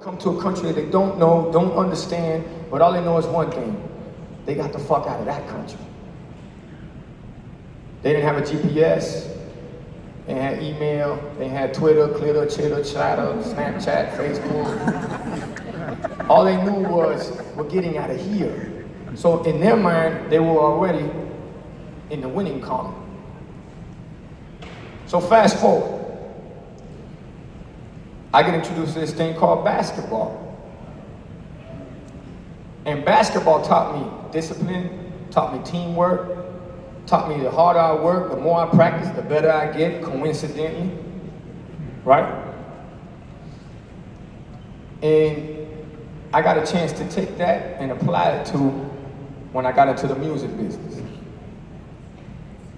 Come to a country that they don't know, don't understand, but all they know is one thing. They got the fuck out of that country. They didn't have a GPS. They had email, they had Twitter, Clitter, Chitter, Chatter, Snapchat, Facebook. All they knew was, we're getting out of here. So in their mind, they were already in the winning column. So fast forward. I get introduced to this thing called basketball. And basketball taught me discipline, taught me teamwork, taught me the harder I work, the more I practice, the better I get, coincidentally, right? And I got a chance to take that and apply it to when I got into the music business.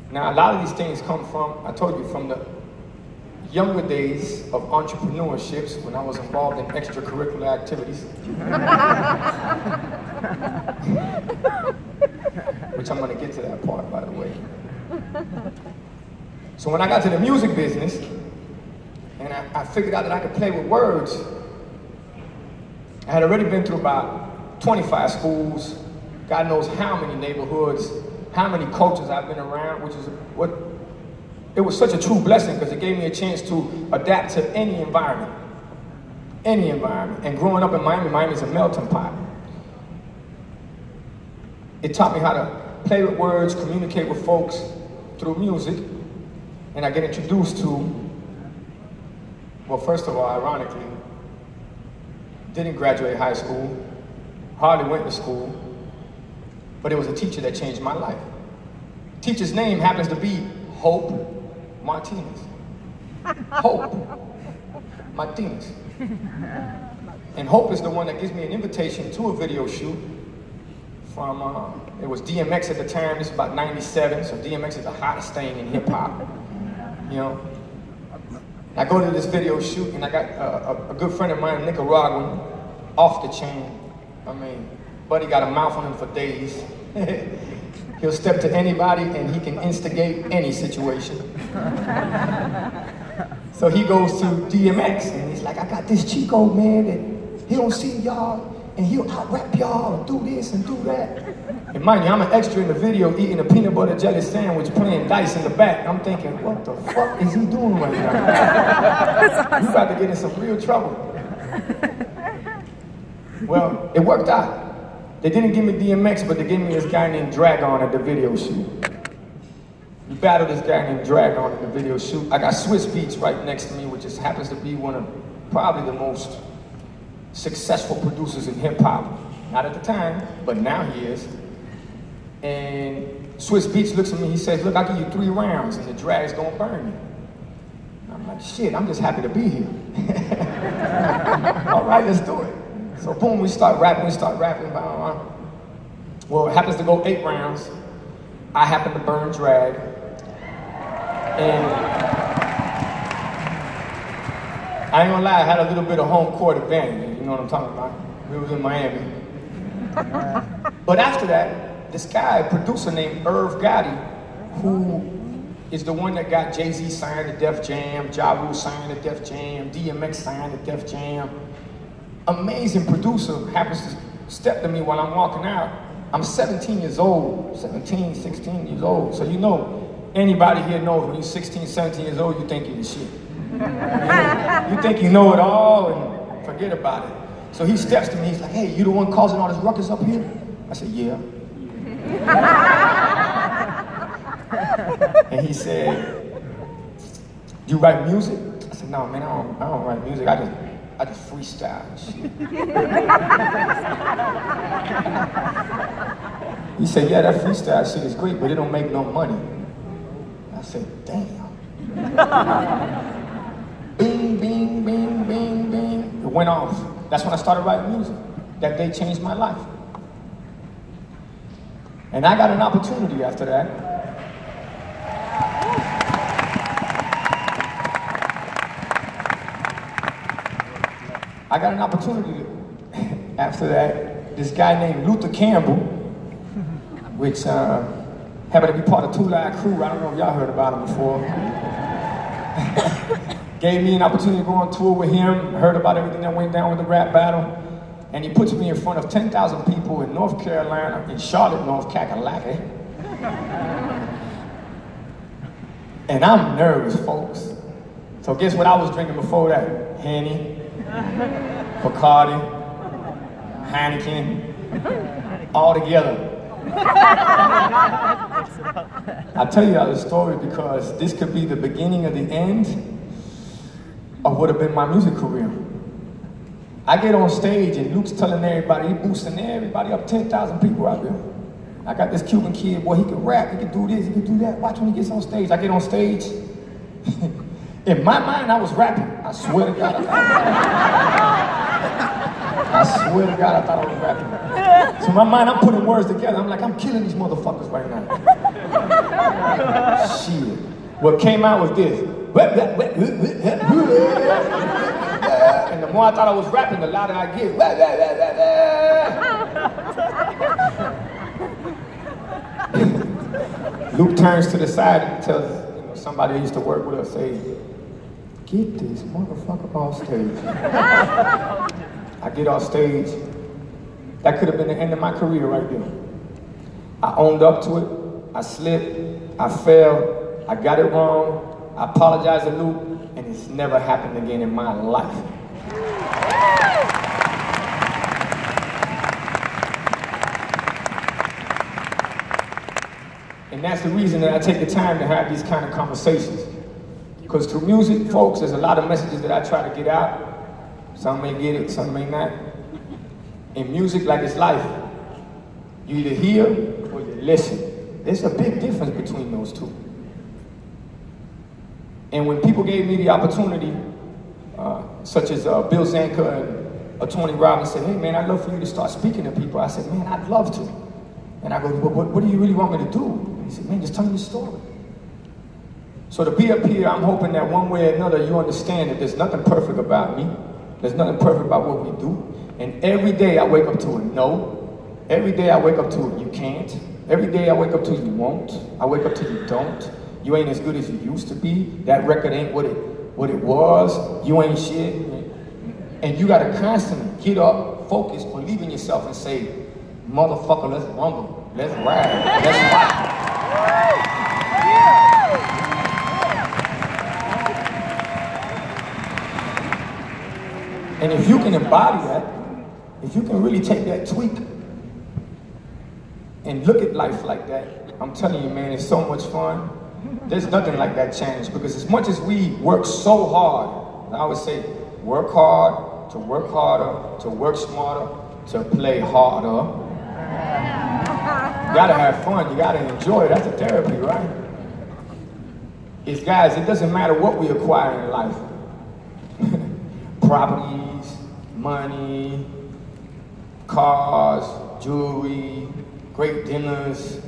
Now, a lot of these things come from, I told you, from the younger days of entrepreneurships when I was involved in extracurricular activities. Which I'm gonna get to that part, by the way. So when I got to the music business, and I figured out that I could play with words, I had already been through about 25 schools, God knows how many neighborhoods, how many cultures I've been around, which is what, it was such a true blessing because it gave me a chance to adapt to any environment. Any environment. And growing up in Miami, Miami's a melting pot. It taught me how to play with words, communicate with folks through music, and I get introduced to, well, first of all, ironically, didn't graduate high school, hardly went to school, but it was a teacher that changed my life. Teacher's name happens to be Hope Martinez. Hope Martinez. And Hope is the one that gives me an invitation to a video shoot from, it was DMX at the time, this is about 97, so DMX is the hottest thing in hip hop, you know. I go to this video shoot and I got a good friend of mine, Nicaraguan, off the chain. I mean, buddy got a mouth on him for days. He'll step to anybody and he can instigate any situation. So he goes to DMX and he's like, I got this Chico, man, and he don't see y'all, and he'll out-rap y'all and do this and do that. And mind you, I'm an extra in the video eating a peanut butter jelly sandwich, playing dice in the back. I'm thinking, what the fuck is he doing right now? You about to get in some real trouble. Well, it worked out. They didn't give me DMX, but they gave me this guy named Dragon at the video shoot. We battled this guy named Dragon at the video shoot. I got Swiss Beats right next to me, which just happens to be one of probably the most successful producers in hip hop. Not at the time, but now he is. And Swiss Beats looks at me, he says, look, I'll give you 3 rounds and the drag's gonna burn you. I'm like, shit, I'm just happy to be here. All right, let's do it. So boom, we start rapping. Well, it happens to go 8 rounds. I happen to burn drag. And I ain't gonna lie, I had a little bit of home court advantage. You know what I'm talking about? We was in Miami. But after that, this guy, a producer named Irv Gotti, who is the one that got Jay-Z signed to Def Jam, Ja Rule signed to Def Jam, DMX signed to Def Jam. Amazing producer, happens to step to me while I'm walking out. I'm 17 years old, 17, 16 years old. So you know, anybody here knows when you're 16, 17 years old, you think you're the shit. You think you know it all and forget about it. So he steps to me, he's like, hey, you the one causing all this ruckus up here? I said, yeah. And he said, you write music? I said, no, man, I don't write music. I just freestyle and shit. He said, yeah, that freestyle shit is great, but it don't make no money. I said, damn. Bing, bing, bing, bing, bing. It went off. That's when I started writing music. That day changed my life. And I got an opportunity after that. I got an opportunity after that. This guy named Luther Campbell, which happened to be part of Two Live Crew. I don't know if y'all heard about him before. gave me an opportunity to go on tour with him, heard about everything that went down with the rap battle, and he puts me in front of 10,000 people in North Carolina, in Charlotte, North Kakalaki. And I'm nervous, folks. So guess what I was drinking before that? Henny, Bacardi, Heineken, all together. I tell you the story because this could be the beginning of the end of what have been my music career. I get on stage and Luke's telling everybody, he boosting everybody up, 10,000 people out there. I got this Cuban kid, boy, he can rap, he can do this, he can do that. Watch when he gets on stage. I get on stage. In my mind, I was rapping. I swear to God, I swear to God, I thought I was rapping. So in my mind, I'm putting words together. I'm like, I'm killing these motherfuckers right now. Shit. What came out was this. And the more I thought I was rapping, the louder I get. Luke turns to the side and tells somebody who used to work with us, say, get this motherfucker off stage. I get off stage. That could have been the end of my career right there. I owned up to it. I slipped. I fell. I got it wrong. I apologized to Luke, and it's never happened again in my life. And that's the reason that I take the time to have these kind of conversations. Because through music, folks, there's a lot of messages that I try to get out. Some may get it, some may not. In music, like it's life, you either hear or you listen. There's a big difference between those two. And when people gave me the opportunity, such as Bill Zanka and Tony Robbins said, hey man, I'd love for you to start speaking to people. I said, man, I'd love to. And I go, what do you really want me to do? And he said, man, just tell me your story. So to be up here, I'm hoping that one way or another you understand that there's nothing perfect about me. There's nothing perfect about what we do. And every day I wake up to a no. Every day I wake up to a you can't. Every day I wake up to you won't. I wake up to you don't. You ain't as good as you used to be. That record ain't what it was. You ain't shit. And you gotta constantly get up, focus, believe in yourself and say, motherfucker, let's rumble, let's ride, let's fight. And if you can embody that, if you can really take that tweak and look at life like that, I'm telling you, man, it's so much fun. There's nothing like that challenge, because as much as we work so hard, I always say, work hard, to work harder, to work smarter, to play harder. You gotta have fun, you gotta enjoy it, that's a therapy, right? It's guys, it doesn't matter what we acquire in life. Properties, money, cars, jewelry, great dinners.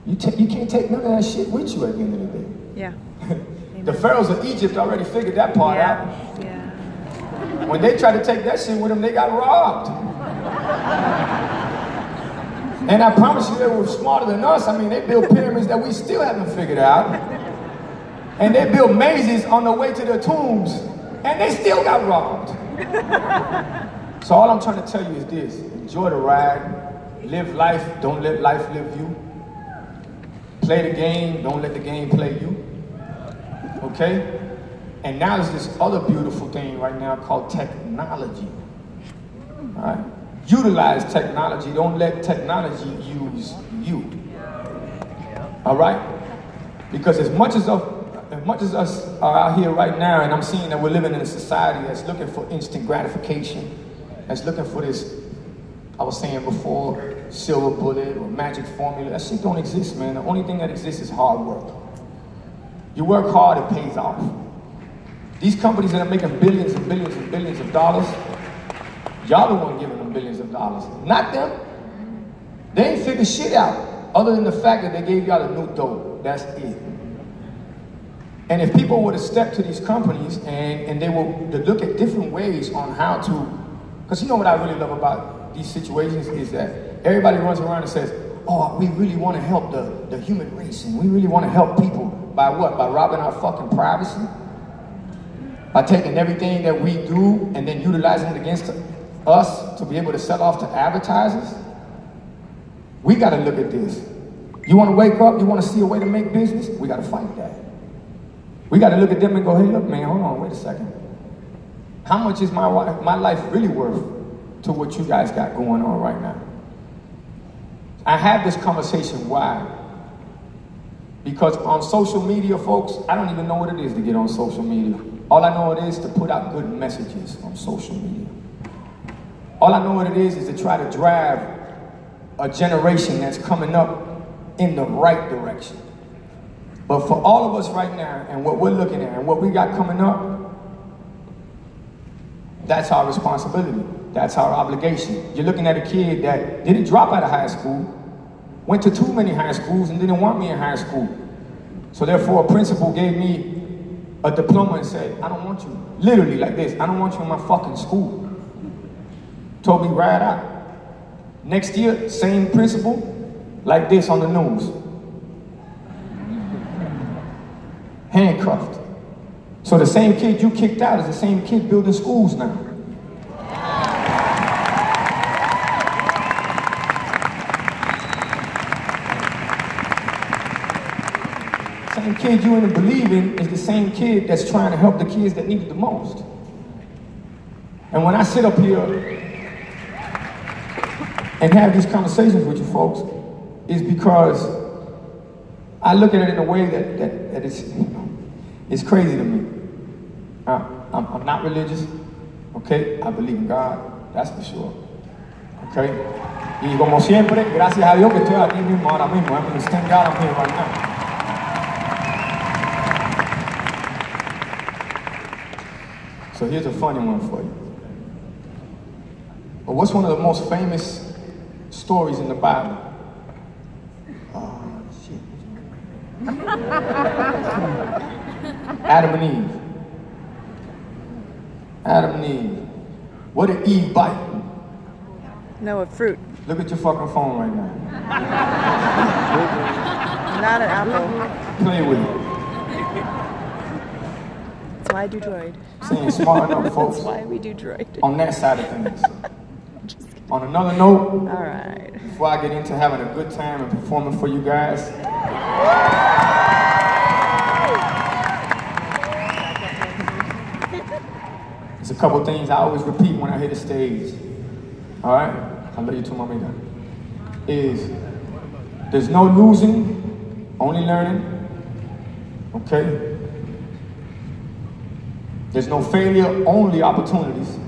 You can't take none of that shit with you at the end of the day. Yeah. The pharaohs of Egypt already figured that part out. Yeah. When they tried to take that shit with them, they got robbed. And I promise you, they were smarter than us. I mean, they built pyramids that we still haven't figured out. And they built mazes on the way to their tombs. And they still got robbed. So all I'm trying to tell you is this. Enjoy the ride. Live life. Don't let life live you. Play the game. Don't let the game play you. Okay? And now there's this other beautiful thing right now called technology. All right? Utilize technology. Don't let technology use you. All right? Because as much as us are out here right now, and I'm seeing that we're living in a society that's looking for instant gratification, that's looking for this, I was saying before, silver bullet or magic formula. That shit don't exist, man. The only thing that exists is hard work. You work hard, it pays off. These companies that are making billions and billions and billions of dollars, y'all the one giving them billions of dollars, not them. They ain't figured shit out, other than the fact that they gave y'all a new dope. That's it. And if people were to step to these companies and they were to look at different ways on how to, because you know what I really love about these situations is that everybody runs around and says, oh, we really want to help the human race, and we really want to help people by what? By robbing our fucking privacy? by taking everything that we do and then utilizing it against us to be able to sell off to advertisers. We got to look at this. You want to wake up, you want to see a way to make business, we got to fight that. We got to look at them and go, hey, look, man, hold on, wait a second. How much is my life really worth to what you guys got going on right now? I have this conversation, why? Because on social media, folks, I don't even know what it is to get on social media. All I know it is to put out good messages on social media. All I know what it is to try to drive a generation that's coming up in the right direction. But for all of us right now, and what we're looking at, and what we got coming up, that's our responsibility. That's our obligation. You're looking at a kid that didn't drop out of high school, went to too many high schools and didn't want me in high school. So therefore, a principal gave me a diploma and said, I don't want you, literally like this, I don't want you in my fucking school. Told me right out. Next year, same principal, like this on the news. Handcuffed. So the same kid you kicked out is the same kid building schools now. Same kid you didn't believe in is the same kid that's trying to help the kids that need it the most. And when I sit up here and have these conversations with you folks, is because I look at it in a way that it's crazy to me. I'm not religious, okay? I believe in God, that's for sure, okay? Y como siempre, gracias a Dios que estoy aquí mismo ahora mismo. I mean, thank God I'm here right now. So here's a funny one for you. But what's one of the most famous stories in the Bible? Adam and Eve. Adam and Eve. What did Eve bite? No, a fruit. Look at your fucking phone right now. Not an apple. Play with it. That's why I do droid. Saying smart enough, folks. That's why we do droid. On that side of things. On another note, all right. Before I get into having a good time and performing for you guys, there's a couple things I always repeat when I hit the stage. All right? I love you too, mamita. Is there's no losing, only learning. Okay? There's no failure, only opportunities.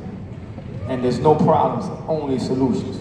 And there's no problems, only solutions.